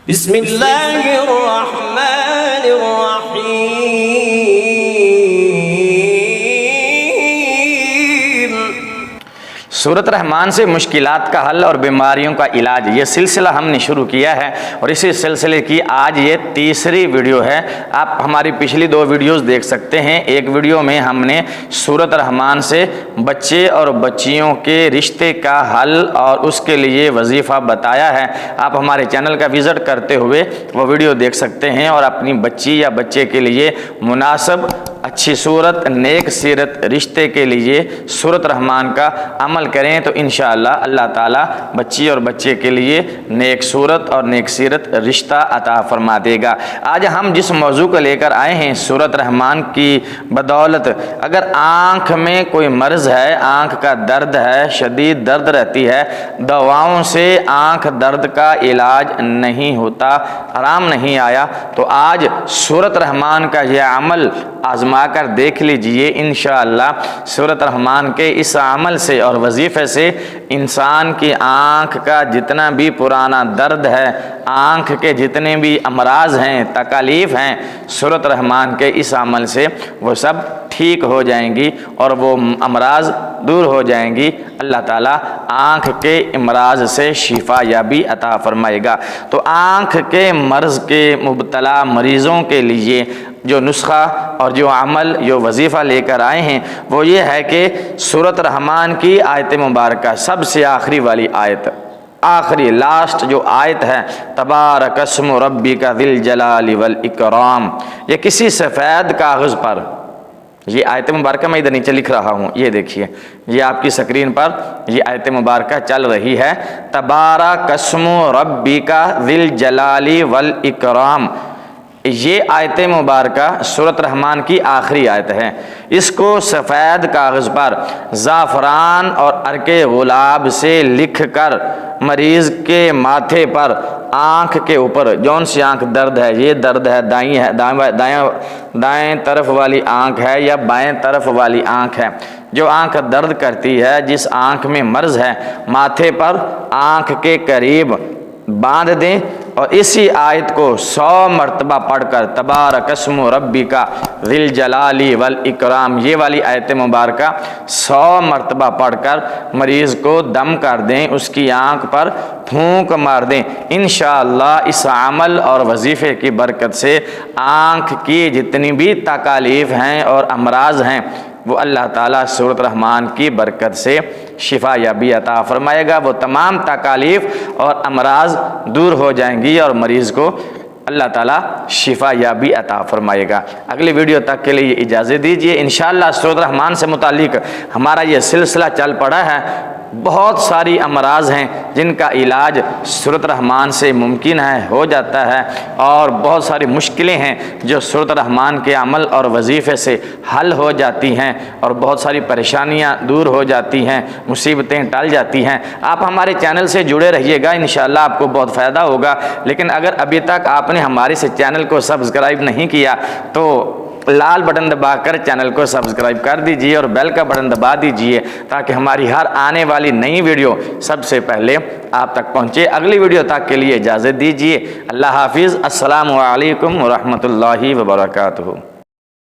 بسم اللہ الرحمن الرحیم۔ سورۃ رحمان سے مشکلات کا حل اور بیماریوں کا علاج، یہ سلسلہ ہم نے شروع کیا ہے اور اسی سلسلے کی آج یہ تیسری ویڈیو ہے۔ آپ ہماری پچھلی 2 ویڈیوز دیکھ سکتے ہیں۔ ایک ویڈیو میں ہم نے سورۃ رحمان سے بچے اور بچیوں کے رشتے کا حل اور اس کے لیے وظیفہ بتایا ہے۔ آپ ہمارے چینل کا وزٹ کرتے ہوئے وہ ویڈیو دیکھ سکتے ہیں اور اپنی بچی یا بچے کے لیے مناسب اچھی صورت نیک سیرت رشتے کے لیے سورۃ رحمان کا عمل کریں تو انشاءاللہ اللہ تعالیٰ بچی اور بچے کے لیے نیک صورت اور نیک سیرت رشتہ عطا فرما دے گا۔ آج ہم جس موضوع کو لے کر آئے ہیں، سورۃ رحمان کی بدولت اگر آنکھ میں کوئی مرض ہے، آنکھ کا درد ہے، شدید درد رہتی ہے، دواؤں سے آنکھ درد کا علاج نہیں ہوتا، آرام نہیں آیا، تو آج سورۃ رحمان کا یہ عمل آزما کر دیکھ لیجئے۔ انشاءاللہ سورۃ رحمان کے اس عمل سے اور وظیفے سے انسان کی آنکھ کا جتنا بھی پرانا درد ہے، آنکھ کے جتنے بھی امراض ہیں، تکالیف ہیں، سورۃ رحمان کے اس عمل سے وہ سب ٹھیک ہو جائیں گی اور وہ امراض دور ہو جائیں گی۔ اللہ تعالیٰ آنکھ کے امراض سے شفا یابی عطا فرمائے گا۔ تو آنکھ کے مرض کے مبتلا مریضوں کے لیے جو نسخہ اور جو عمل جو وظیفہ لے کر آئے ہیں وہ یہ ہے کہ سورۃ رحمان کی آیت مبارکہ سب سے آخری والی آیت، آخری لاسٹ جو آیت ہے، تبارک اسم ربک ذی الجلال والاکرام، یہ کسی سفید کاغذ پر، یہ آیت مبارکہ میں ادھر نیچے لکھ رہا ہوں، یہ دیکھیے، یہ آپ کی سکرین پر یہ آیت مبارکہ چل رہی ہے، تبارک اسم ربک ذی الجلال والاکرام۔ یہ آیت مبارکہ سورۃ رحمان کی آخری آیت ہے۔ اس کو سفید کاغذ پر زعفران اور عرق گلاب سے لکھ کر مریض کے ماتھے پر، آنکھ کے اوپر، جون سی آنکھ درد ہے، یہ درد ہے، دائیں طرف والی آنکھ ہے یا بائیں طرف والی آنکھ ہے، جو آنکھ درد کرتی ہے، جس آنکھ میں مرض ہے، ماتھے پر آنکھ کے قریب باندھ دیں اور اسی آیت کو 100 مرتبہ پڑھ کر تبارک اسم ربک ذی الجلال والاکرام، یہ والی آیت مبارکہ 100 مرتبہ پڑھ کر مریض کو دم کر دیں، اس کی آنکھ پر پھونک مار دیں۔ انشاءاللہ اس عمل اور وظیفے کی برکت سے آنکھ کی جتنی بھی تکالیف ہیں اور امراض ہیں وہ اللہ تعالیٰ سورۃ رحمان کی برکت سے شفا یابی عطا فرمائے گا، وہ تمام تکالیف اور امراض دور ہو جائیں گی اور مریض کو اللہ تعالیٰ شفا یابی عطا فرمائے گا۔ اگلی ویڈیو تک کے لیے اجازت دیجیے۔ انشاءاللہ سورۃ رحمان سے متعلق ہمارا یہ سلسلہ چل پڑا ہے۔ بہت ساری امراض ہیں جن کا علاج سورۃ رحمان سے ممکن ہے، ہو جاتا ہے، اور بہت ساری مشکلیں ہیں جو سورۃ رحمان کے عمل اور وظیفے سے حل ہو جاتی ہیں اور بہت ساری پریشانیاں دور ہو جاتی ہیں، مصیبتیں ٹل جاتی ہیں۔ آپ ہمارے چینل سے جڑے رہیے گا، انشاءاللہ آپ کو بہت فائدہ ہوگا۔ لیکن اگر ابھی تک آپ نے ہمارے سے چینل کو سبسکرائب نہیں کیا تو لال بٹن دبا کر چینل کو سبسکرائب کر دیجئے اور بیل کا بٹن دبا دیجئے تاکہ ہماری ہر آنے والی نئی ویڈیو سب سے پہلے آپ تک پہنچے۔ اگلی ویڈیو تک کے لیے اجازت دیجئے۔ اللہ حافظ۔ السلام علیکم ورحمۃ اللہ وبرکاتہ۔